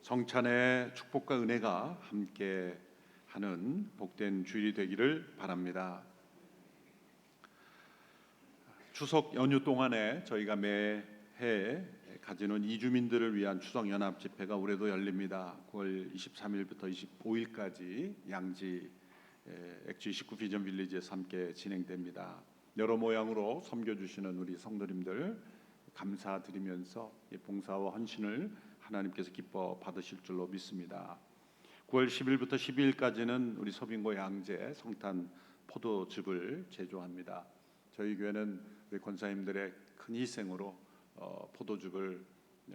성찬의 축복과 은혜가 함께 하는 복된 주일이 되기를 바랍니다. 추석 연휴 동안에 저희가 매해 가지는 이주민들을 위한 추석 연합 집회가 올해도 열립니다. 9월 23일부터 25일까지 양지 엑지29 비전 빌리지에서 함께 진행됩니다. 여러 모양으로 섬겨주시는 우리 성도님들 감사드리면서 봉사와 헌신을 하나님께서 기뻐 받으실 줄로 믿습니다. 9월 10일부터 12일까지는 우리 서빙고 양재 성탄 포도즙을 제조합니다. 저희 교회는 우리 권사님들의 큰 희생으로 포도즙을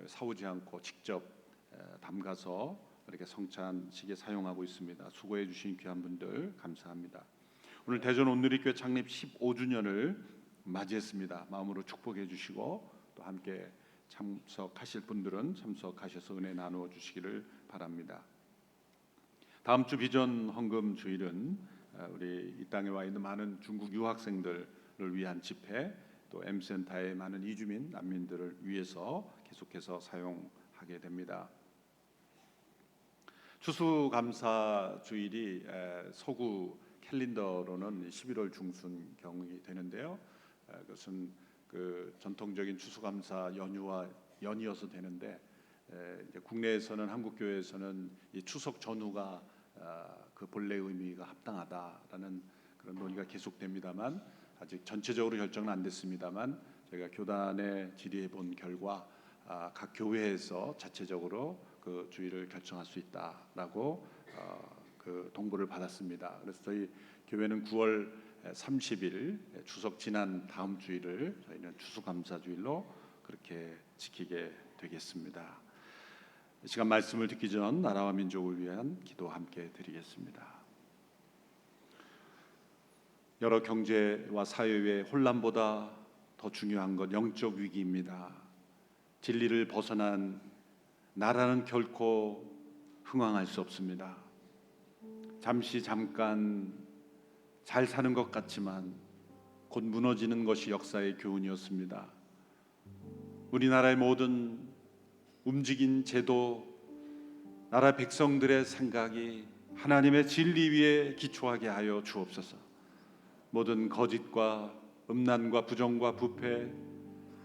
사오지 않고 직접 담가서 이렇게 성찬식에 사용하고 있습니다. 수고해 주신 귀한 분들 감사합니다. 오늘 대전 온누리교회 창립 15주년을 맞이했습니다. 마음으로 축복해 주시고 또 함께 참석하실 분들은 참석하셔서 은혜 나누어 주시기를 바랍니다. 다음 주 비전 헌금 주일은 우리 이 땅에 와 있는 많은 중국 유학생들을 위한 집회, 또 M센터의 많은 이주민 난민들을 위해서 계속해서 사용하게 됩니다. 추수감사 주일이 서구 캘린더로는 11월 중순경이 되는데요. 그것은 그 전통적인 추수감사 연휴와 연이어서 되는데 이제 국내에서는 한국교회에서는 이 추석 전후가 그 본래 의미가 합당하다라는 그런 논의가 계속됩니다만 아직 전체적으로 결정은 안 됐습니다만 저희가 교단에 질의해 본 결과 각 교회에서 자체적으로 그 주일을 결정할 수 있다라고 그 통보를 받았습니다. 그래서 저희 교회는 9월 30일 추석 지난 다음 주일을 저희는 추수감사 주일로 그렇게 지키게 되겠습니다. 이 시간 말씀을 듣기 전 나라와 민족을 위한 기도 함께 드리겠습니다. 여러 경제와 사회의 혼란보다 더 중요한 건 영적 위기입니다. 진리를 벗어난 나라는 결코 흥왕할 수 없습니다. 잠깐 잘 사는 것 같지만 곧 무너지는 것이 역사의 교훈이었습니다. 우리나라의 모든 움직인 제도, 나라 백성들의 생각이 하나님의 진리 위에 기초하게 하여 주옵소서. 모든 거짓과 음란과 부정과 부패,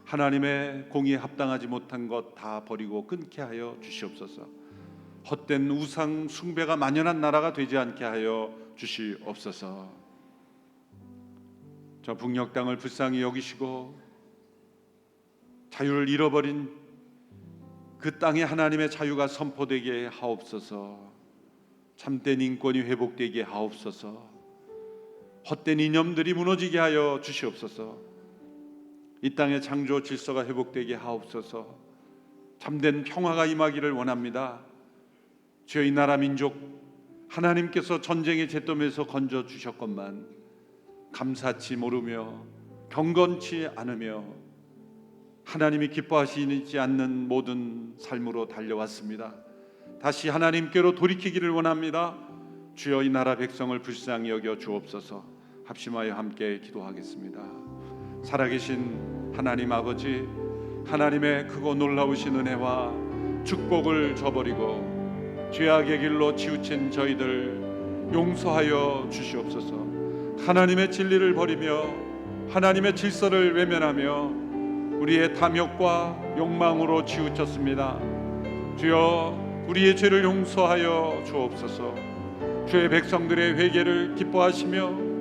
하나님의 공의에 합당하지 못한 것 다 버리고 끊게 하여 주시옵소서. 헛된 우상 숭배가 만연한 나라가 되지 않게 하여 주시옵소서. 저 북녘 땅을 불쌍히 여기시고 자유를 잃어버린 그 땅에 하나님의 자유가 선포되게 하옵소서. 참된 인권이 회복되게 하옵소서. 헛된 이념들이 무너지게 하여 주시옵소서. 이 땅의 창조 질서가 회복되게 하옵소서. 참된 평화가 임하기를 원합니다. 주여, 이 나라 민족 하나님께서 전쟁의 잿더미에서 건져 주셨건만 감사치 모르며 경건치 않으며 하나님이 기뻐하시지 않는 모든 삶으로 달려왔습니다. 다시 하나님께로 돌이키기를 원합니다. 주여, 이 나라 백성을 불쌍히 여겨 주옵소서. 합심하여 함께 기도하겠습니다. 살아계신 하나님 아버지, 하나님의 크고 놀라우신 은혜와 축복을 저버리고 죄악의 길로 치우친 저희들 용서하여 주시옵소서. 하나님의 진리를 버리며 하나님의 질서를 외면하며 우리의 탐욕과 욕망으로 치우쳤습니다. 주여, 우리의 죄를 용서하여 주옵소서. 주의 백성들의 회개를 기뻐하시며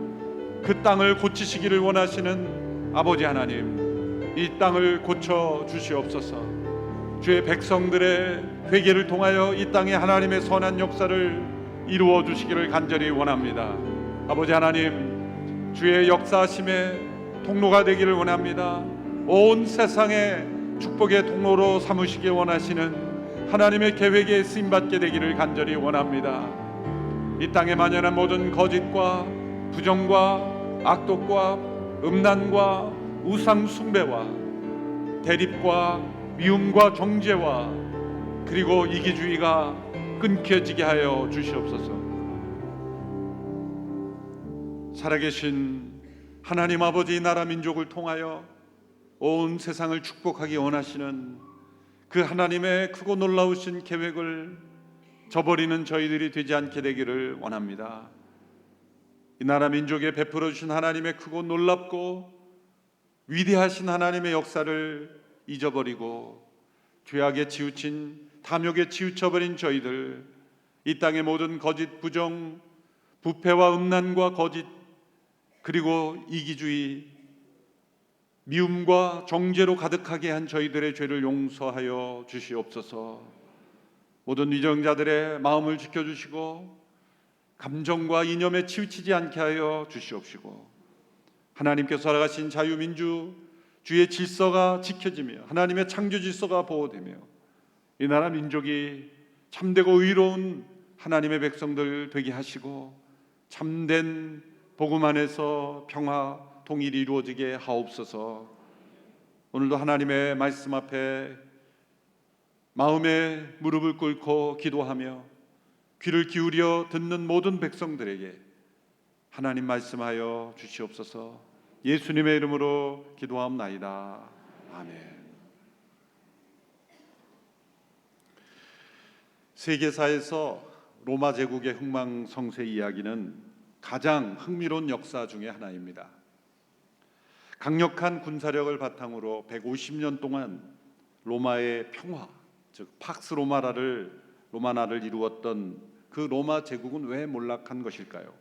그 땅을 고치시기를 원하시는 아버지 하나님, 이 땅을 고쳐 주시옵소서. 주의 백성들의 회개를 통하여 이 땅에 하나님의 선한 역사를 이루어 주시기를 간절히 원합니다. 아버지 하나님, 주의 역사하심의 통로가 되기를 원합니다. 온 세상의 축복의 통로로 삼으시기 원하시는 하나님의 계획에 쓰임받게 되기를 간절히 원합니다. 이 땅에 만연한 모든 거짓과 부정과 악독과 음란과 우상 숭배와 대립과 미움과 정죄와 그리고 이기주의가 끊겨지게 하여 주시옵소서. 살아계신 하나님 아버지, 나라 민족을 통하여 온 세상을 축복하기 원하시는 그 하나님의 크고 놀라우신 계획을 저버리는 저희들이 되지 않게 되기를 원합니다. 이 나라 민족에 베풀어 주신 하나님의 크고 놀랍고 위대하신 하나님의 역사를 잊어버리고 죄악에 치우친 탐욕에 치우쳐버린 저희들, 이 땅의 모든 거짓 부정, 부패와 음란과 거짓, 그리고 이기주의, 미움과 정죄로 가득하게 한 저희들의 죄를 용서하여 주시옵소서. 모든 위정자들의 마음을 지켜주시고 감정과 이념에 치우치지 않게 하여 주시옵시고, 하나님께서 허락하신 자유민주 주의 질서가 지켜지며 하나님의 창조 질서가 보호되며 이 나라 민족이 참되고 의로운 하나님의 백성들 되게 하시고 참된 복음 안에서 평화 통일이 이루어지게 하옵소서. 오늘도 하나님의 말씀 앞에 마음의 무릎을 꿇고 기도하며 귀를 기울여 듣는 모든 백성들에게 하나님 말씀하여 주시옵소서. 예수님의 이름으로 기도하옵나이다. 아멘. 세계사에서 로마 제국의 흥망성쇠 이야기는 가장 흥미로운 역사 중에 하나입니다. 강력한 군사력을 바탕으로 150년 동안 로마의 평화, 즉 팍스 로마나를 이루었던 그 로마 제국은 왜 몰락한 것일까요?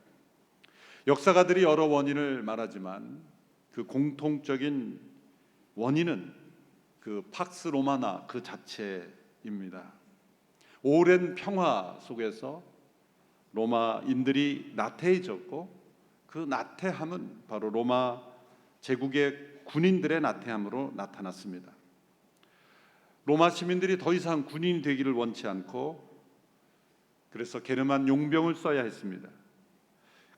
역사가들이 여러 원인을 말하지만 그 공통적인 원인은 그 팍스 로마나 그 자체입니다. 오랜 평화 속에서 로마인들이 나태해졌고 그 나태함은 바로 로마 제국의 군인들의 나태함으로 나타났습니다. 로마 시민들이 더 이상 군인이 되기를 원치 않고 그래서 게르만 용병을 써야 했습니다.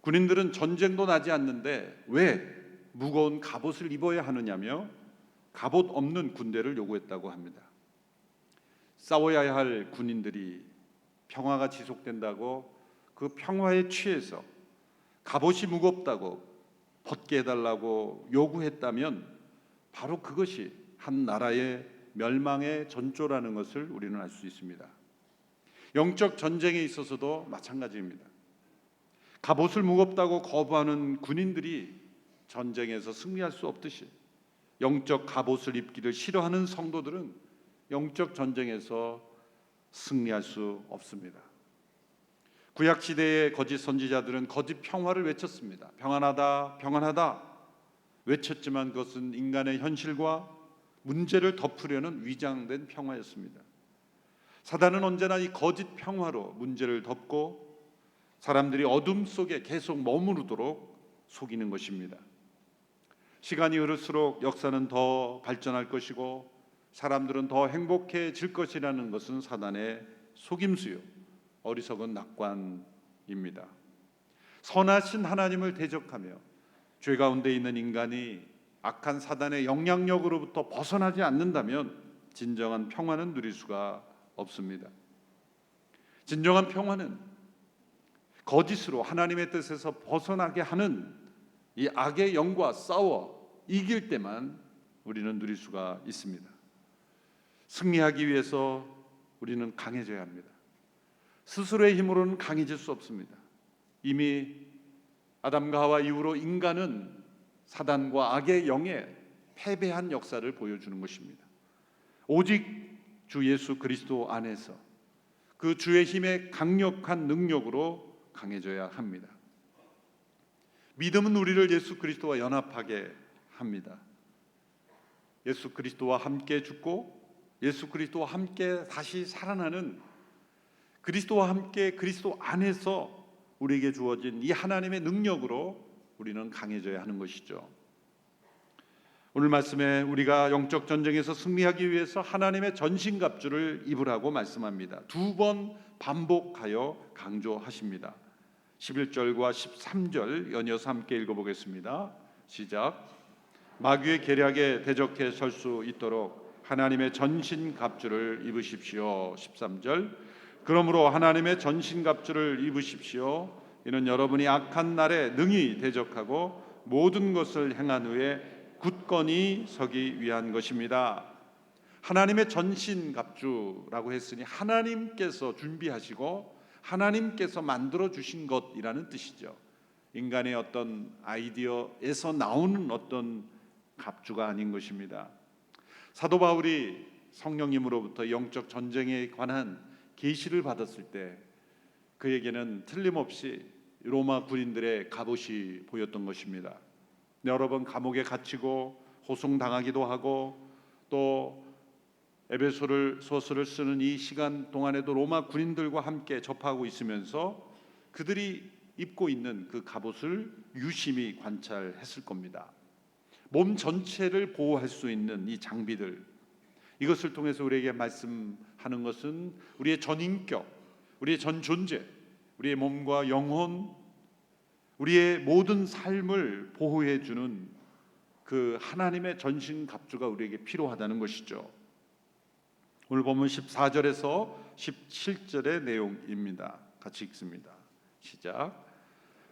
군인들은 전쟁도 나지 않는데 왜 무거운 갑옷을 입어야 하느냐며 갑옷 없는 군대를 요구했다고 합니다. 싸워야 할 군인들이 평화가 지속된다고 그 평화에 취해서 갑옷이 무겁다고 벗게 해달라고 요구했다면 바로 그것이 한 나라의 멸망의 전조라는 것을 우리는 알 수 있습니다. 영적 전쟁에 있어서도 마찬가지입니다. 갑옷을 무겁다고 거부하는 군인들이 전쟁에서 승리할 수 없듯이 영적 갑옷을 입기를 싫어하는 성도들은 영적 전쟁에서 승리할 수 없습니다. 구약 시대의 거짓 선지자들은 거짓 평화를 외쳤습니다. 평안하다, 평안하다 외쳤지만 그것은 인간의 현실과 문제를 덮으려는 위장된 평화였습니다. 사단은 언제나 이 거짓 평화로 문제를 덮고 사람들이 어둠 속에 계속 머무르도록 속이는 것입니다. 시간이 흐를수록 역사는 더 발전할 것이고 사람들은 더 행복해질 것이라는 것은 사단의 속임수요, 어리석은 낙관입니다. 선하신 하나님을 대적하며 죄 가운데 있는 인간이 악한 사단의 영향력으로부터 벗어나지 않는다면 진정한 평화는 누릴 수가 없습니다. 진정한 평화는 거짓으로 하나님의 뜻에서 벗어나게 하는 이 악의 영과 싸워 이길 때만 우리는 누릴 수가 있습니다. 승리하기 위해서 우리는 강해져야 합니다. 스스로의 힘으로는 강해질 수 없습니다. 이미 아담과 하와 이후로 인간은 사단과 악의 영에 패배한 역사를 보여주는 것입니다. 오직 주 예수 그리스도 안에서 그 주의 힘의 강력한 능력으로 강해져야 합니다. 믿음은 우리를 예수 그리스도와 연합하게 합니다. 예수 그리스도와 함께 죽고 예수 그리스도와 함께 다시 살아나는, 그리스도와 함께 그리스도 안에서 우리에게 주어진 이 하나님의 능력으로 우리는 강해져야 하는 것이죠. 오늘 말씀에 우리가 영적 전쟁에서 승리하기 위해서 하나님의 전신갑주를 입으라고 말씀합니다. 2번 반복하여 강조하십니다. 11절과 13절 연이어서 함께 읽어보겠습니다. 시작. 마귀의 계략에 대적해 설 수 있도록 하나님의 전신갑주를 입으십시오. 13절. 그러므로 하나님의 전신갑주를 입으십시오. 이는 여러분이 악한 날에 능히 대적하고 모든 것을 행한 후에 굳건히 서기 위한 것입니다. 하나님의 전신갑주라고 했으니 하나님께서 준비하시고 하나님께서 만들어 주신 것이라는 뜻이죠. 인간의 어떤 아이디어에서 나오는 어떤 갑주가 아닌 것입니다. 사도 바울이 성령님으로부터 영적 전쟁에 관한 계시를 받았을 때 그에게는 틀림없이 로마 군인들의 갑옷이 보였던 것입니다. 여러 번 감옥에 갇히고 호송당하기도 하고 또 에베소서를 쓰는 이 시간 동안에도 로마 군인들과 함께 접하고 있으면서 그들이 입고 있는 그 갑옷을 유심히 관찰했을 겁니다. 몸 전체를 보호할 수 있는 이 장비들, 이것을 통해서 우리에게 말씀하는 것은 우리의 전인격, 우리의 전 존재, 우리의 몸과 영혼, 우리의 모든 삶을 보호해 주는 그 하나님의 전신갑주가 우리에게 필요하다는 것이죠. 오늘 본문 14절에서 17절의 내용입니다. 같이 읽습니다. 시작.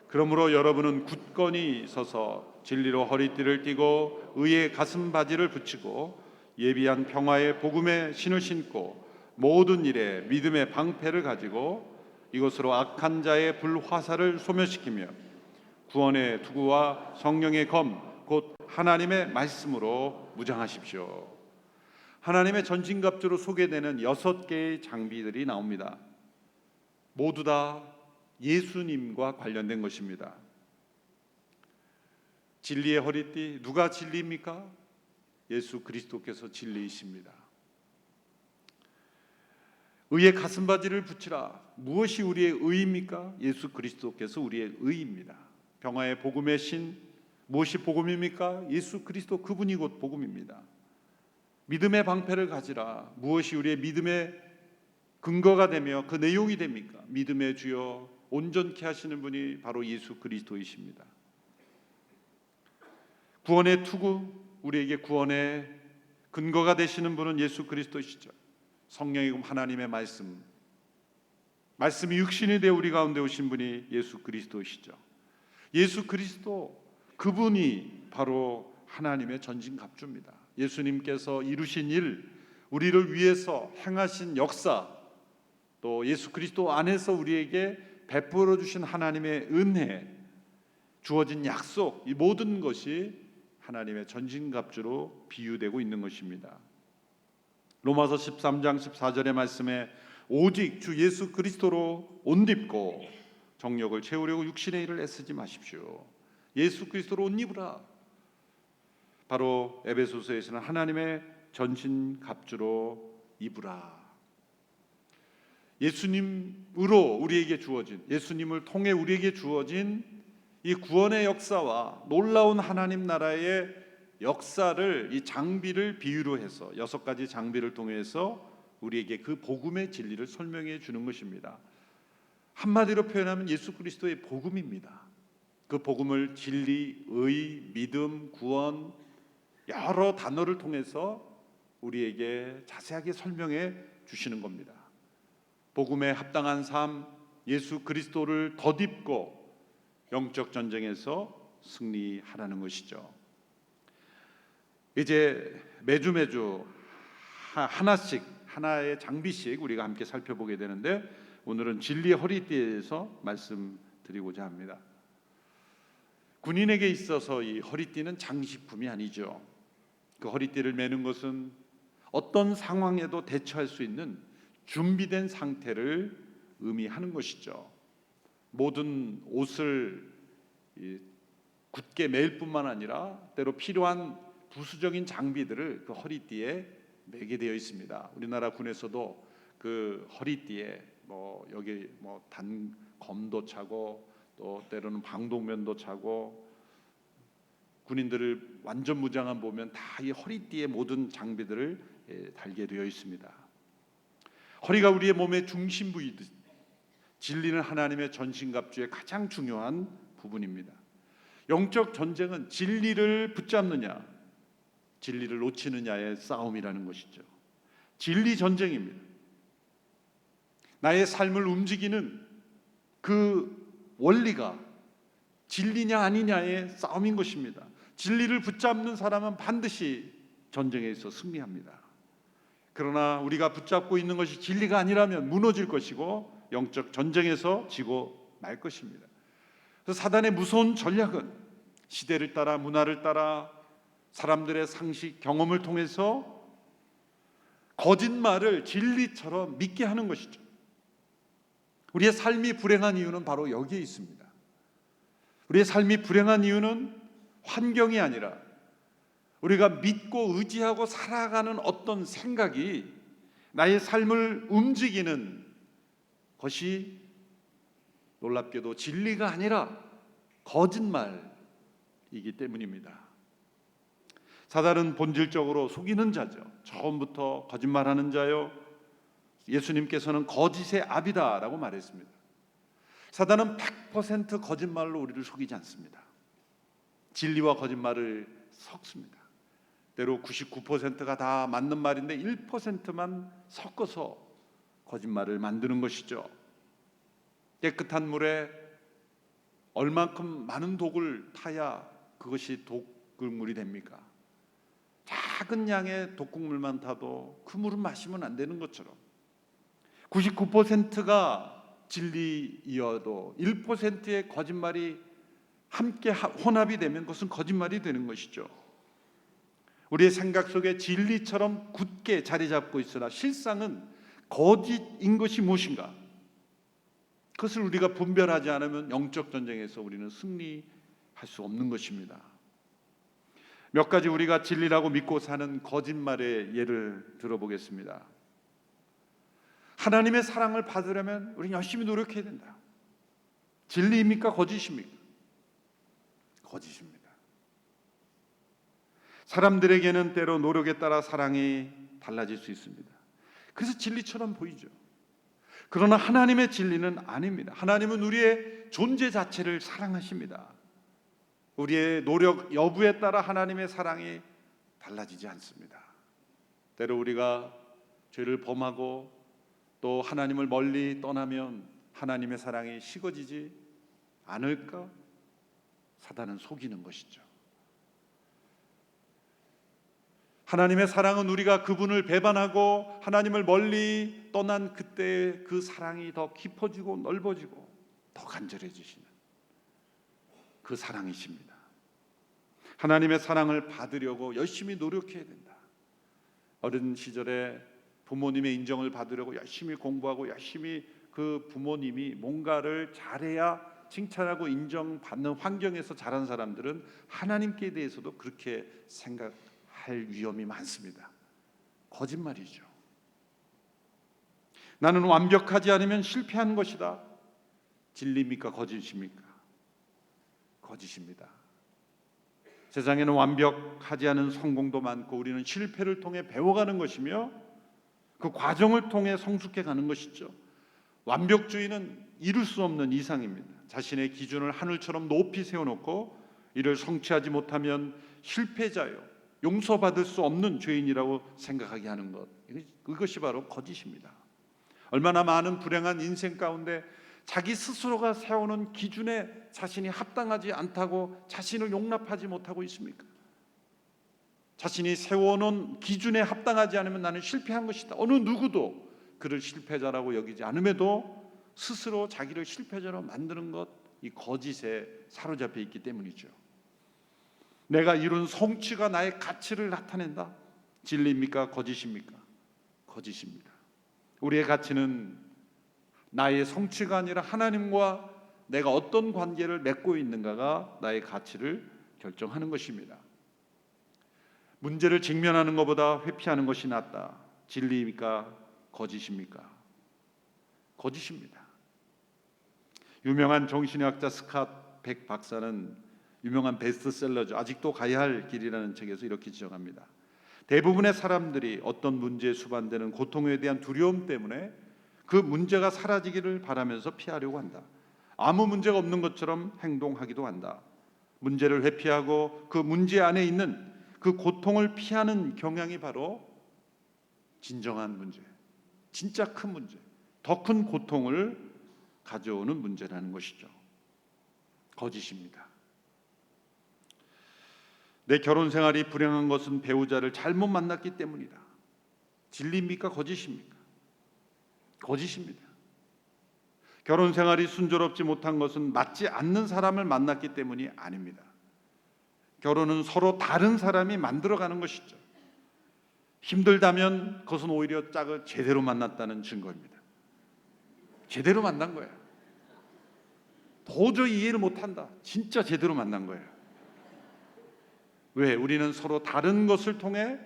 그러므로 여러분은 굳건히 서서 진리로 허리띠를 띠고 의의 가슴바지를 붙이고 예비한 평화의 복음의 신을 신고 모든 일에 믿음의 방패를 가지고 이것으로 악한 자의 불화살을 소멸시키며 구원의 투구와 성령의 검 곧 하나님의 말씀으로 무장하십시오. 하나님의 전신갑주로 소개되는 6개의 장비들이 나옵니다. 모두 다 예수님과 관련된 것입니다. 진리의 허리띠, 누가 진리입니까? 예수 그리스도께서 진리이십니다. 의의 가슴바지를 붙이라. 무엇이 우리의 의입니까? 예수 그리스도께서 우리의 의입니다. 평화의 복음의 신, 무엇이 복음입니까? 예수 그리스도 그분이 곧 복음입니다. 믿음의 방패를 가지라. 무엇이 우리의 믿음의 근거가 되며 그 내용이 됩니까? 믿음의 주여 온전케 하시는 분이 바로 예수 그리스도이십니다. 구원의 투구, 우리에게 구원의 근거가 되시는 분은 예수 그리스도이시죠. 성령이고 하나님의 말씀이 육신이 되어 우리 가운데 오신 분이 예수 그리스도이시죠. 예수 그리스도 그분이 바로 하나님의 전신갑주입니다. 예수님께서 이루신 일, 우리를 위해서 행하신 역사, 또 예수 그리스도 안에서 우리에게 베풀어 주신 하나님의 은혜, 주어진 약속, 이 모든 것이 하나님의 전신갑주로 비유되고 있는 것입니다. 로마서 13장 14절의 말씀에 오직 주 예수 그리스도로 옷 입고 정욕을 채우려고 육신의 일을 애쓰지 마십시오. 예수 그리스도로 옷 입으라. 바로 에베소서에서는 하나님의 전신갑주로 입으라. 예수님으로 우리에게 주어진, 예수님을 통해 우리에게 주어진 이 구원의 역사와 놀라운 하나님 나라의 역사를, 이 장비를 비유로 해서 6가지 장비를 통해서 우리에게 그 복음의 진리를 설명해 주는 것입니다. 한마디로 표현하면 예수 그리스도의 복음입니다. 그 복음을 진리, 의, 믿음, 구원, 여러 단어를 통해서 우리에게 자세하게 설명해 주시는 겁니다. 복음에 합당한 삶, 예수 그리스도를 덧입고 영적 전쟁에서 승리하라는 것이죠. 이제 매주 하나씩, 하나의 장비씩 우리가 함께 살펴보게 되는데, 오늘은 진리의 허리띠에 대해서 말씀드리고자 합니다. 군인에게 있어서 이 허리띠는 장식품이 아니죠. 그 허리띠를 매는 것은 어떤 상황에도 대처할 수 있는 준비된 상태를 의미하는 것이죠. 모든 옷을 굳게 매일 뿐만 아니라 때로 필요한 부수적인 장비들을 그 허리띠에 매게 되어 있습니다. 우리나라 군에서도 그 허리띠에 여기 단검도 차고 또 때로는 방독면도 차고, 군인들을 완전 무장한 보면 다 이 허리띠에 모든 장비들을 달게 되어 있습니다. 허리가 우리의 몸의 중심 부위듯 진리는 하나님의 전신갑주의 가장 중요한 부분입니다. 영적 전쟁은 진리를 붙잡느냐, 진리를 놓치느냐의 싸움이라는 것이죠. 진리 전쟁입니다. 나의 삶을 움직이는 그 원리가 진리냐 아니냐의 싸움인 것입니다. 진리를 붙잡는 사람은 반드시 전쟁에서 승리합니다. 그러나 우리가 붙잡고 있는 것이 진리가 아니라면 무너질 것이고 영적 전쟁에서 지고 말 것입니다. 그래서 사단의 무서운 전략은 시대를 따라 문화를 따라 사람들의 상식 경험을 통해서 거짓말을 진리처럼 믿게 하는 것이죠. 우리의 삶이 불행한 이유는 바로 여기에 있습니다. 우리의 삶이 불행한 이유는 환경이 아니라 우리가 믿고 의지하고 살아가는 어떤 생각이 나의 삶을 움직이는 것이 놀랍게도 진리가 아니라 거짓말이기 때문입니다. 사단은 본질적으로 속이는 자죠. 처음부터 거짓말하는 자요. 예수님께서는 거짓의 아비다라고 말했습니다. 사단은 100% 거짓말로 우리를 속이지 않습니다. 진리와 거짓말을 섞습니다. 때로 99%가 다 맞는 말인데 1%만 섞어서 거짓말을 만드는 것이죠. 깨끗한 물에 얼만큼 많은 독을 타야 그것이 독극물이 됩니까? 작은 양의 독극물만 타도 그 물은 마시면 안 되는 것처럼 99%가 진리이어도 1%의 거짓말이 함께 혼합이 되면 그것은 거짓말이 되는 것이죠. 우리의 생각 속에 진리처럼 굳게 자리 잡고 있으나 실상은 거짓인 것이 무엇인가? 그것을 우리가 분별하지 않으면 영적 전쟁에서 우리는 승리할 수 없는 것입니다. 몇 가지 우리가 진리라고 믿고 사는 거짓말의 예를 들어보겠습니다. 하나님의 사랑을 받으려면 우리는 열심히 노력해야 된다. 진리입니까? 거짓입니까? 거짓입니다. 사람들에게는 때로 노력에 따라 사랑이 달라질 수 있습니다. 그래서 진리처럼 보이죠. 그러나 하나님의 진리는 아닙니다. 하나님은 우리의 존재 자체를 사랑하십니다. 우리의 노력 여부에 따라 하나님의 사랑이 달라지지 않습니다. 때로 우리가 죄를 범하고 또 하나님을 멀리 떠나면 하나님의 사랑이 식어지지 않을까? 사단은 속이는 것이죠. 하나님의 사랑은 우리가 그분을 배반하고 하나님을 멀리 떠난 그때 그 사랑이 더 깊어지고 넓어지고 더 간절해지시는 그 사랑이십니다. 하나님의 사랑을 받으려고 열심히 노력해야 된다. 어린 시절에 부모님의 인정을 받으려고 열심히 공부하고 열심히 그 부모님이 뭔가를 잘해야 칭찬하고 인정받는 환경에서 자란 사람들은 하나님께 대해서도 그렇게 생각할 위험이 많습니다. 거짓말이죠. 나는 완벽하지 않으면 실패한 것이다. 진리입니까? 거짓입니까? 거짓입니다. 세상에는 완벽하지 않은 성공도 많고 우리는 실패를 통해 배워가는 것이며 그 과정을 통해 성숙해 가는 것이죠. 완벽주의는 이룰 수 없는 이상입니다. 자신의 기준을 하늘처럼 높이 세워놓고 이를 성취하지 못하면 실패자요, 용서받을 수 없는 죄인이라고 생각하게 하는 것, 그것이 바로 거짓입니다. 얼마나 많은 불행한 인생 가운데 자기 스스로가 세우는 기준에 자신이 합당하지 않다고 자신을 용납하지 못하고 있습니까? 자신이 세워놓은 기준에 합당하지 않으면 나는 실패한 것이다. 어느 누구도 그를 실패자라고 여기지 않음에도 스스로 자기를 실패자로 만드는 것, 이 거짓에 사로잡혀 있기 때문이죠. 내가 이룬 성취가 나의 가치를 나타낸다. 진리입니까? 거짓입니까? 거짓입니다. 우리의 가치는 나의 성취가 아니라 하나님과 내가 어떤 관계를 맺고 있는가가 나의 가치를 결정하는 것입니다. 문제를 직면하는 것보다 회피하는 것이 낫다. 진리입니까? 거짓입니까? 거짓입니다. 유명한 정신의학자 스캇 백 박사는 유명한 베스트셀러죠. 아직도 가야 할 길이라는 책에서 이렇게 지적합니다. 대부분의 사람들이 어떤 문제에 수반되는 고통에 대한 두려움 때문에 그 문제가 사라지기를 바라면서 피하려고 한다. 아무 문제가 없는 것처럼 행동하기도 한다. 문제를 회피하고 그 문제 안에 있는 그 고통을 피하는 경향이 바로 진정한 문제, 진짜 큰 문제, 더 큰 고통을 가져오는 문제라는 것이죠. 거짓입니다. 내 결혼 생활이 불행한 것은 배우자를 잘못 만났기 때문이다. 진리입니까? 거짓입니까? 거짓입니다. 결혼 생활이 순조롭지 못한 것은 맞지 않는 사람을 만났기 때문이 아닙니다. 결혼은 서로 다른 사람이 만들어가는 것이죠. 힘들다면 그것은 오히려 짝을 제대로 만났다는 증거입니다. 제대로 만난 거예요. 도저히 이해를 못한다. 진짜 제대로 만난 거예요. 왜? 우리는 서로 다른 것을 통해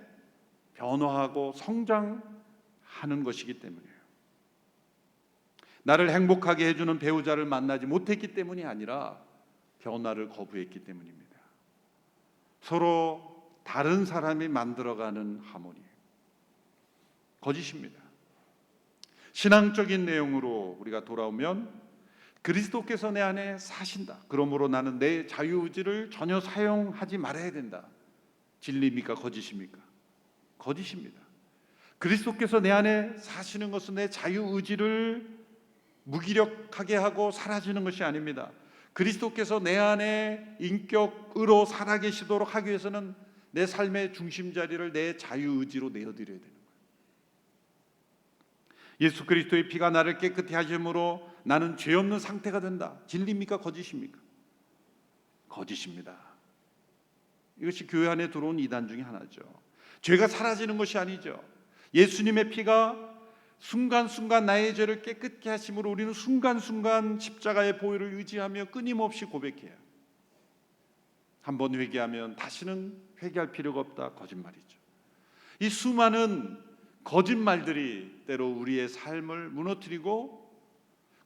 변화하고 성장하는 것이기 때문이에요. 나를 행복하게 해주는 배우자를 만나지 못했기 때문이 아니라 변화를 거부했기 때문입니다. 서로 다른 사람이 만들어가는 하모니. 거짓입니다. 신앙적인 내용으로 우리가 돌아오면 그리스도께서 내 안에 사신다. 그러므로 나는 내 자유의지를 전혀 사용하지 말아야 된다. 진리입니까? 거짓입니까? 거짓입니다. 그리스도께서 내 안에 사시는 것은 내 자유의지를 무기력하게 하고 사라지는 것이 아닙니다. 그리스도께서 내 안에 인격으로 살아계시도록 하기 위해서는 내 삶의 중심자리를 내 자유의지로 내어드려야 되는 거예요. 예수 그리스도의 피가 나를 깨끗이 하심으로 나는 죄 없는 상태가 된다. 진리입니까? 거짓입니까? 거짓입니다. 이것이 교회 안에 들어온 이단 중에 하나죠. 죄가 사라지는 것이 아니죠. 예수님의 피가 순간순간 나의 죄를 깨끗게 하심으로 우리는 순간순간 십자가의 보혈을 의지하며 끊임없이 고백해요. 한번 회개하면 다시는 회개할 필요가 없다. 거짓말이죠. 이 수많은 거짓말들이 때로 우리의 삶을 무너뜨리고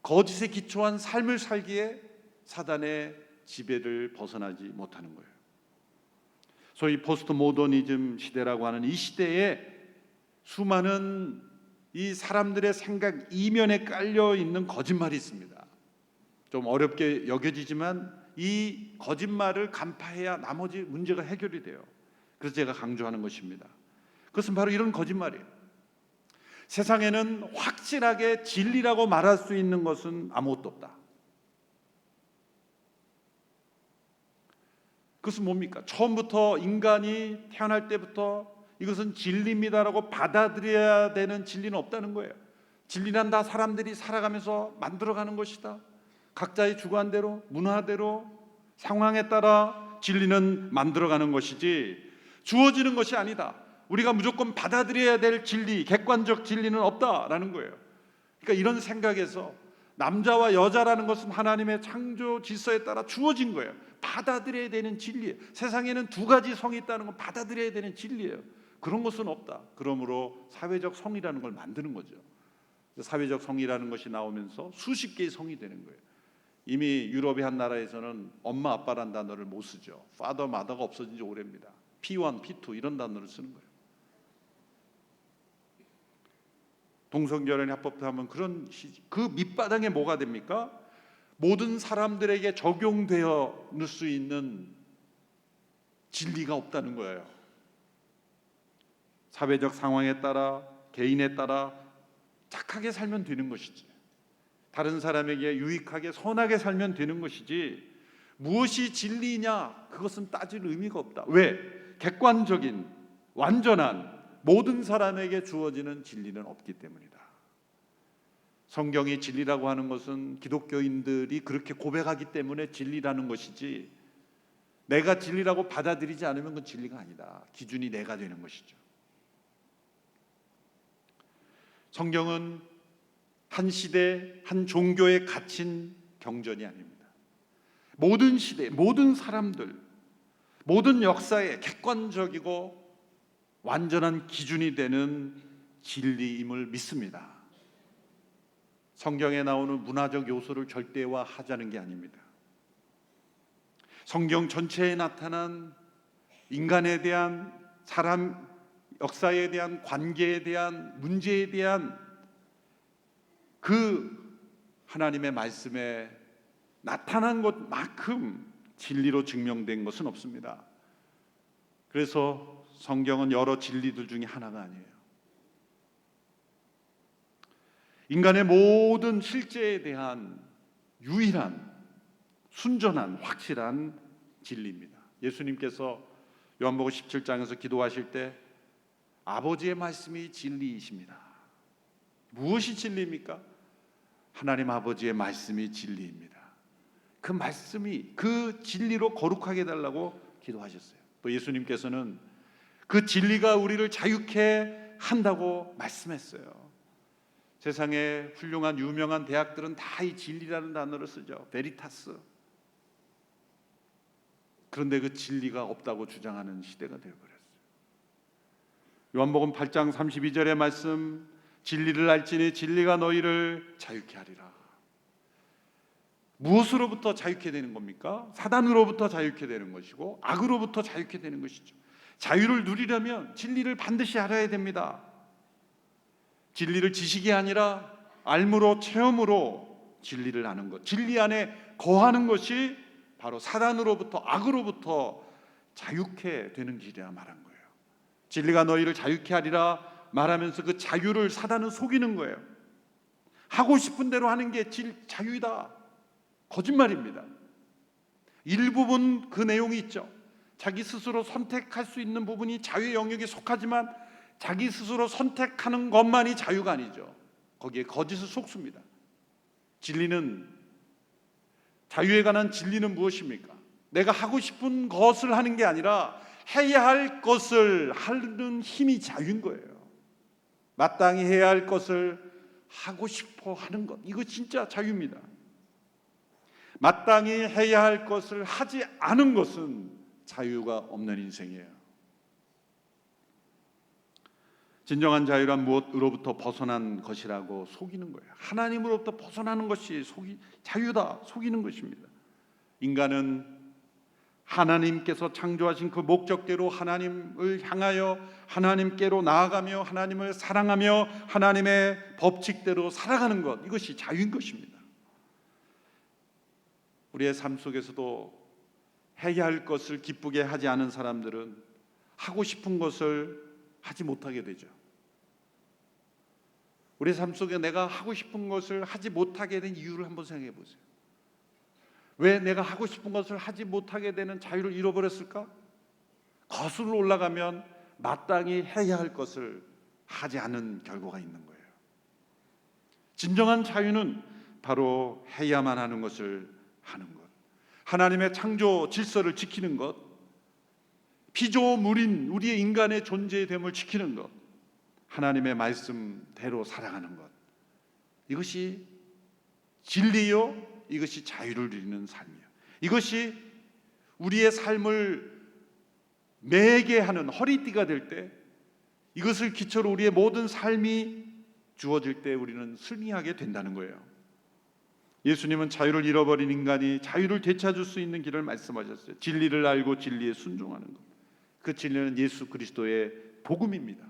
거짓에 기초한 삶을 살기에 사단의 지배를 벗어나지 못하는 거예요. 소위 포스트 모더니즘 시대라고 하는 이 시대에 수많은 이 사람들의 생각 이면에 깔려 있는 거짓말이 있습니다. 좀 어렵게 여겨지지만 이 거짓말을 간파해야 나머지 문제가 해결이 돼요. 그래서 제가 강조하는 것입니다. 그것은 바로 이런 거짓말이에요. 세상에는 확실하게 진리라고 말할 수 있는 것은 아무것도 없다. 그것은 뭡니까? 처음부터 인간이 태어날 때부터 이것은 진리입니다라고 받아들여야 되는 진리는 없다는 거예요. 진리란 다 사람들이 살아가면서 만들어가는 것이다. 각자의 주관대로, 문화대로, 상황에 따라 진리는 만들어가는 것이지 주어지는 것이 아니다. 우리가 무조건 받아들여야 될 진리, 객관적 진리는 없다라는 거예요. 그러니까 이런 생각에서 남자와 여자라는 것은 하나님의 창조 질서에 따라 주어진 거예요. 받아들여야 되는 진리예요. 세상에는 두 가지 성이 있다는 건 받아들여야 되는 진리예요. 그런 것은 없다. 그러므로 사회적 성이라는 걸 만드는 거죠. 사회적 성이라는 것이 나오면서 수십 개의 성이 되는 거예요. 이미 유럽의 한 나라에서는 엄마 아빠란 단어를 못 쓰죠. father, mother가 없어진 지 오래입니다. P1, P2 이런 단어를 쓰는 거예요. 동성결혼이 합법화하면 그 밑바닥에 뭐가 됩니까? 모든 사람들에게 적용되어 수 있는 진리가 없다는 거예요. 사회적 상황에 따라 개인에 따라 착하게 살면 되는 것이지, 다른 사람에게 유익하게 선하게 살면 되는 것이지 무엇이 진리냐 그것은 따질 의미가 없다. 왜? 객관적인 완전한 모든 사람에게 주어지는 진리는 없기 때문이다. 성경이 진리라고 하는 것은 기독교인들이 그렇게 고백하기 때문에 진리라는 것이지 내가 진리라고 받아들이지 않으면 그건 진리가 아니다. 기준이 내가 되는 것이죠. 성경은 한 시대, 한 종교에 갇힌 경전이 아닙니다. 모든 시대, 모든 사람들, 모든 역사에 객관적이고 완전한 기준이 되는 진리임을 믿습니다. 성경에 나오는 문화적 요소를 절대화하자는 게 아닙니다. 성경 전체에 나타난 인간에 대한, 사람 역사에 대한, 관계에 대한, 문제에 대한 그 하나님의 말씀에 나타난 것만큼 진리로 증명된 것은 없습니다. 그래서 성경은 여러 진리들 중에 하나가 아니에요. 인간의 모든 실제에 대한 유일한, 순전한, 확실한 진리입니다. 예수님께서 요한복음 17장에서 기도하실 때 아버지의 말씀이 진리이십니다. 무엇이 진리입니까? 하나님 아버지의 말씀이 진리입니다. 그 말씀이 그 진리로 거룩하게 해달라고 기도하셨어요. 또 예수님께서는 그 진리가 우리를 자유케 한다고 말씀했어요. 세상에 훌륭한 유명한 대학들은 다 이 진리라는 단어를 쓰죠. 베리타스. 그런데 그 진리가 없다고 주장하는 시대가 되어버렸어요. 요한복음 8장 32절의 말씀, 진리를 알지니 진리가 너희를 자유케 하리라. 무엇으로부터 자유케 되는 겁니까? 사단으로부터 자유케 되는 것이고 악으로부터 자유케 되는 것이죠. 자유를 누리려면 진리를 반드시 알아야 됩니다. 진리를 지식이 아니라 알므로 체험으로 진리를 아는 것, 진리 안에 거하는 것이 바로 사단으로부터 악으로부터 자유케 되는 길이라 말한 거예요. 진리가 너희를 자유케 하리라 말하면서 그 자유를 사단은 속이는 거예요. 하고 싶은 대로 하는 게 자유이다. 거짓말입니다. 일부분 그 내용이 있죠. 자기 스스로 선택할 수 있는 부분이 자유의 영역에 속하지만 자기 스스로 선택하는 것만이 자유가 아니죠. 거기에 거짓을 속습니다. 진리는, 자유에 관한 진리는 무엇입니까? 내가 하고 싶은 것을 하는 게 아니라 해야 할 것을 하는 힘이 자유인 거예요. 마땅히 해야 할 것을 하고 싶어 하는 것, 이거 진짜 자유입니다. 마땅히 해야 할 것을 하지 않은 것은 자유가 없는 인생이에요. 진정한 자유란 무엇으로부터 벗어난 것이라고 속이는 거예요. 하나님으로부터 벗어나는 것이 자유다, 속이는 것입니다. 인간은 하나님께서 창조하신 그 목적대로 하나님을 향하여 하나님께로 나아가며 하나님을 사랑하며 하나님의 법칙대로 살아가는 것, 이것이 자유인 것입니다. 우리의 삶 속에서도 해야 할 것을 기쁘게 하지 않은 사람들은 하고 싶은 것을 하지 못하게 되죠. 우리의 삶 속에 내가 하고 싶은 것을 하지 못하게 된 이유를 한번 생각해 보세요. 왜 내가 하고 싶은 것을 하지 못하게 되는 자유를 잃어버렸을까? 거슬러 올라가면 마땅히 해야 할 것을 하지 않은 결과가 있는 거예요. 진정한 자유는 바로 해야만 하는 것을 하는 것, 하나님의 창조 질서를 지키는 것, 피조물인 우리의 인간의 존재의 됨을 지키는 것, 하나님의 말씀대로 살아가는 것, 이것이 진리요, 이것이 자유를 누리는 삶이에요. 이것이 우리의 삶을 매게 하는 허리띠가 될 때, 이것을 기초로 우리의 모든 삶이 주어질 때 우리는 승리하게 된다는 거예요. 예수님은 자유를 잃어버린 인간이 자유를 되찾을 수 있는 길을 말씀하셨어요. 진리를 알고 진리에 순종하는 것. 그 진리는 예수 그리스도의 복음입니다.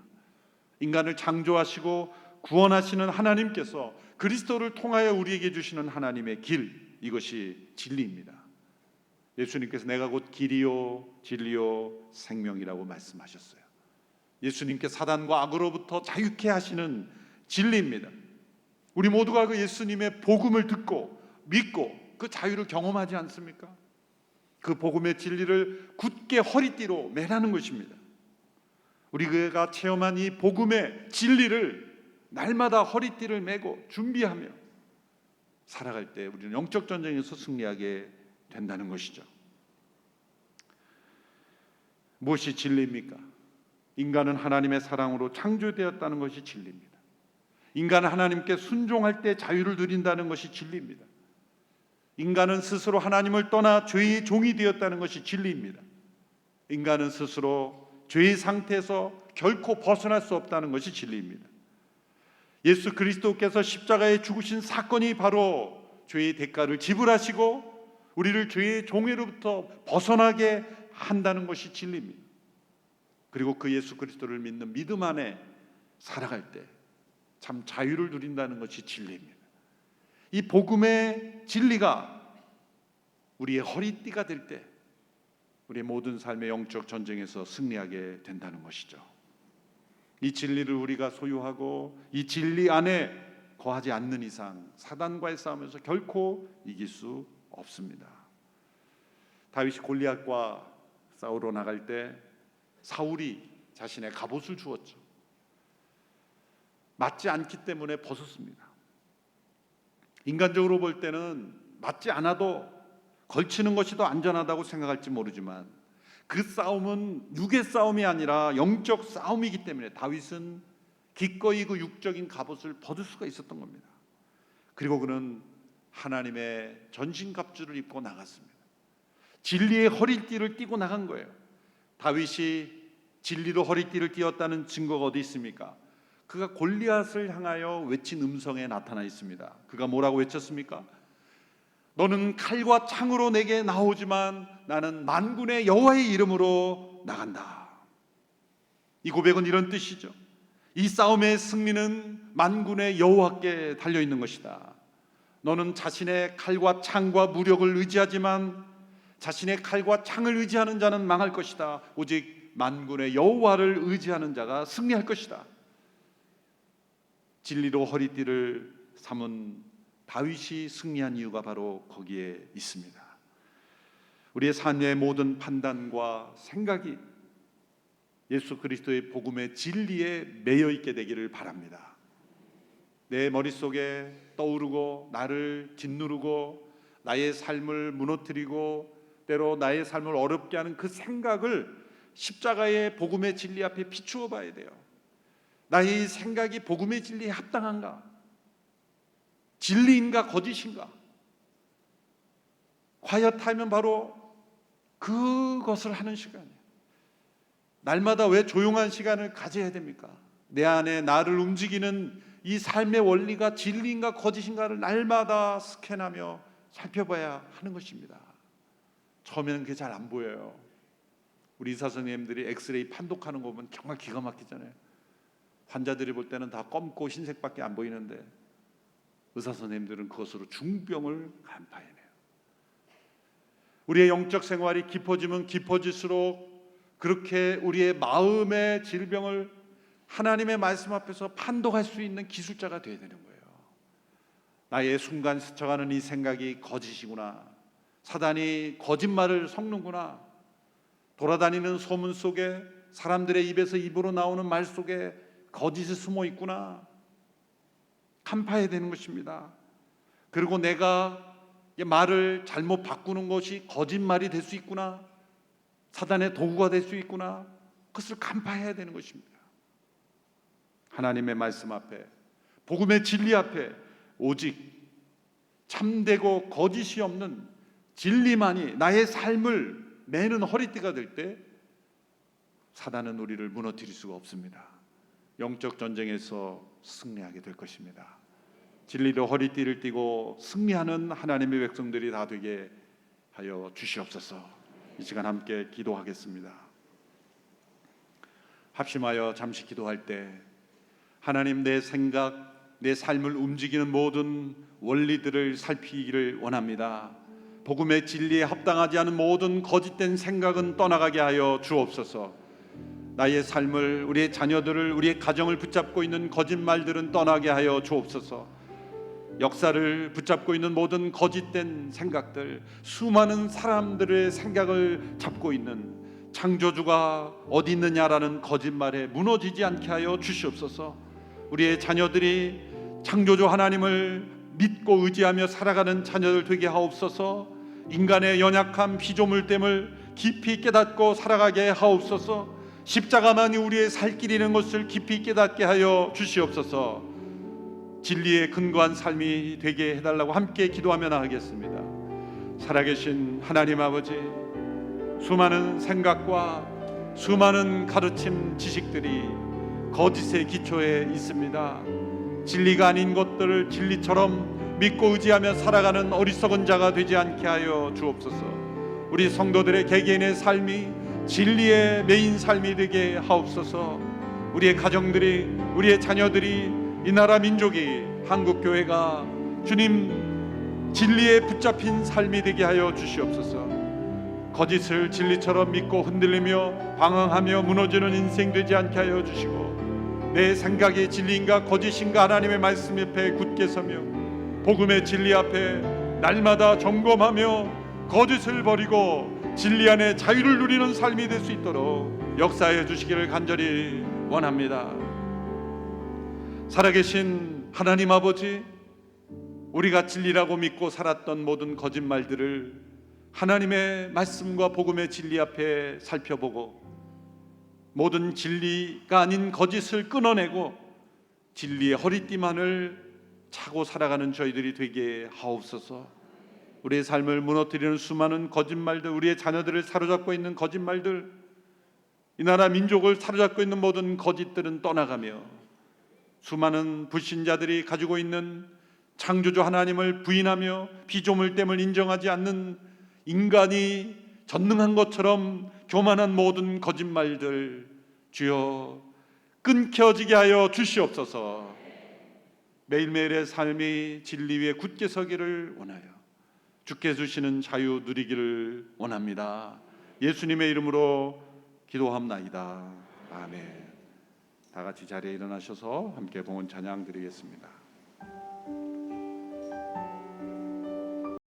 인간을 창조하시고 구원하시는 하나님께서 그리스도를 통하여 우리에게 주시는 하나님의 길, 이것이 진리입니다. 예수님께서 내가 곧 길이요 진리요 생명이라고 말씀하셨어요. 예수님께 사단과 악으로부터 자유케 하시는 진리입니다. 우리 모두가 그 예수님의 복음을 듣고 믿고 그 자유를 경험하지 않습니까? 그 복음의 진리를 굳게 허리띠로 매라는 것입니다. 우리가 체험한 이 복음의 진리를 날마다 허리띠를 매고 준비하며 살아갈 때 우리는 영적 전쟁에서 승리하게 된다는 것이죠. 무엇이 진리입니까? 인간은 하나님의 사랑으로 창조되었다는 것이 진리입니다. 인간은 하나님께 순종할 때 자유를 누린다는 것이 진리입니다. 인간은 스스로 하나님을 떠나 죄의 종이 되었다는 것이 진리입니다. 인간은 스스로 죄의 상태에서 결코 벗어날 수 없다는 것이 진리입니다. 예수 그리스도께서 십자가에 죽으신 사건이 바로 죄의 대가를 지불하시고 우리를 죄의 종회로부터 벗어나게 한다는 것이 진리입니다. 그리고 그 예수 그리스도를 믿는 믿음 안에 살아갈 때 참 자유를 누린다는 것이 진리입니다. 이 복음의 진리가 우리의 허리띠가 될 때 우리의 모든 삶의 영적 전쟁에서 승리하게 된다는 것이죠. 이 진리를 우리가 소유하고 이 진리 안에 거하지 않는 이상 사단과의 싸움에서 결코 이길 수 없습니다. 다윗이 골리앗과 싸우러 나갈 때 사울이 자신의 갑옷을 주었죠. 맞지 않기 때문에 벗었습니다. 인간적으로 볼 때는 맞지 않아도 걸치는 것이 더 안전하다고 생각할지 모르지만 그 싸움은 육의 싸움이 아니라 영적 싸움이기 때문에 다윗은 기꺼이 그 육적인 갑옷을 벗을 수가 있었던 겁니다. 그리고 그는 하나님의 전신갑주를 입고 나갔습니다. 진리의 허리띠를 띠고 나간 거예요. 다윗이 진리로 허리띠를 띠었다는 증거가 어디 있습니까? 그가 골리앗을 향하여 외친 음성에 나타나 있습니다. 그가 뭐라고 외쳤습니까? 너는 칼과 창으로 내게 나오지만 나는 만군의 여호와의 이름으로 나간다. 이 고백은 이런 뜻이죠. 이 싸움의 승리는 만군의 여호와께 달려있는 것이다. 너는 자신의 칼과 창과 무력을 의지하지만 자신의 칼과 창을 의지하는 자는 망할 것이다. 오직 만군의 여호와를 의지하는 자가 승리할 것이다. 진리로 허리띠를 삼은 다윗이 승리한 이유가 바로 거기에 있습니다. 우리의 삶의 모든 판단과 생각이 예수 그리스도의 복음의 진리에 매여 있게 되기를 바랍니다. 내 머릿속에 떠오르고 나를 짓누르고 나의 삶을 무너뜨리고 때로 나의 삶을 어렵게 하는 그 생각을 십자가의 복음의 진리 앞에 비추어 봐야 돼요. 나의 생각이 복음의 진리에 합당한가? 진리인가 거짓인가? 과연 바로 그것을 하는 시간이에요. 날마다 왜 조용한 시간을 가져야 됩니까? 내 안에 나를 움직이는 이 삶의 원리가 진리인가 거짓인가를 날마다 스캔하며 살펴봐야 하는 것입니다. 처음에는 그게 잘 안 보여요. 우리 의사 선생님들이 엑스레이 판독하는 거 보면 정말 기가 막히잖아요. 환자들이 볼 때는 다 검고 흰색밖에 안 보이는데 의사 선생님들은 그것으로 중병을 간파해내요. 우리의 영적 생활이 깊어지면 깊어질수록 그렇게 우리의 마음의 질병을 하나님의 말씀 앞에서 판독할 수 있는 기술자가 되어야 되는 거예요. 나의 순간 스쳐가는 이 생각이 거짓이구나. 사단이 거짓말을 섞는구나. 돌아다니는 소문 속에 사람들의 입에서 입으로 나오는 말 속에 거짓이 숨어 있구나. 간파해야 되는 것입니다. 그리고 내가 말을 잘못 바꾸는 것이 거짓말이 될 수 있구나. 사단의 도구가 될 수 있구나. 그것을 간파해야 되는 것입니다. 하나님의 말씀 앞에, 복음의 진리 앞에 오직 참되고 거짓이 없는 진리만이 나의 삶을 매는 허리띠가 될 때 사단은 우리를 무너뜨릴 수가 없습니다. 영적 전쟁에서 승리하게 될 것입니다. 진리로 허리띠를 띠고 승리하는 하나님의 백성들이 다 되게 하여 주시옵소서. 이 시간 함께 기도하겠습니다. 합심하여 잠시 기도할 때 하나님, 내 생각, 내 삶을 움직이는 모든 원리들을 살피기를 원합니다. 복음의 진리에 합당하지 않은 모든 거짓된 생각은 떠나가게 하여 주옵소서. 나의 삶을, 우리의 자녀들을, 우리의 가정을 붙잡고 있는 거짓말들은 떠나게 하여 주옵소서. 역사를 붙잡고 있는 모든 거짓된 생각들, 수많은 사람들의 생각을 잡고 있는 창조주가 어디 있느냐라는 거짓말에 무너지지 않게 하여 주시옵소서. 우리의 자녀들이 창조주 하나님을 믿고 의지하며 살아가는 자녀들 되게 하옵소서. 인간의 연약함, 피조물됨을 깊이 깨닫고 살아가게 하옵소서. 십자가만이 우리의 살 길이라는 것을 깊이 깨닫게 하여 주시옵소서. 진리에 근거한 삶이 되게 해달라고 함께 기도하며 나가겠습니다. 살아계신 하나님 아버지, 수많은 생각과 수많은 가르침 지식들이 거짓의 기초에 있습니다. 진리가 아닌 것들을 진리처럼 믿고 의지하며 살아가는 어리석은 자가 되지 않게 하여 주옵소서. 우리 성도들의 개개인의 삶이 진리의 메인 삶이 되게 하옵소서. 우리의 가정들이, 우리의 자녀들이, 이 나라 민족이, 한국교회가 주님 진리에 붙잡힌 삶이 되게 하여 주시옵소서. 거짓을 진리처럼 믿고 흔들리며 방황하며 무너지는 인생 되지 않게 하여 주시고, 내 생각이 진리인가 거짓인가 하나님의 말씀 옆에 굳게 서며 복음의 진리 앞에 날마다 점검하며 거짓을 버리고 진리 안에 자유를 누리는 삶이 될 수 있도록 역사해 주시기를 간절히 원합니다. 살아계신 하나님 아버지, 우리가 진리라고 믿고 살았던 모든 거짓말들을 하나님의 말씀과 복음의 진리 앞에 살펴보고 모든 진리가 아닌 거짓을 끊어내고 진리의 허리띠만을 차고 살아가는 저희들이 되게 하옵소서. 우리의 삶을 무너뜨리는 수많은 거짓말들, 우리의 자녀들을 사로잡고 있는 거짓말들, 이 나라 민족을 사로잡고 있는 모든 거짓들은 떠나가며 수많은 불신자들이 가지고 있는 창조주 하나님을 부인하며 피조물됨을 인정하지 않는 인간이 전능한 것처럼 교만한 모든 거짓말들, 주여 끊겨지게 하여 주시옵소서. 매일매일의 삶이 진리 위에 굳게 서기를 원하여 주께 주시는 자유 누리기를 원합니다. 예수님의 이름으로 기도합나이다. 아멘. 다 같이 자리에 일어나셔서 함께 봉헌 찬양 드리겠습니다.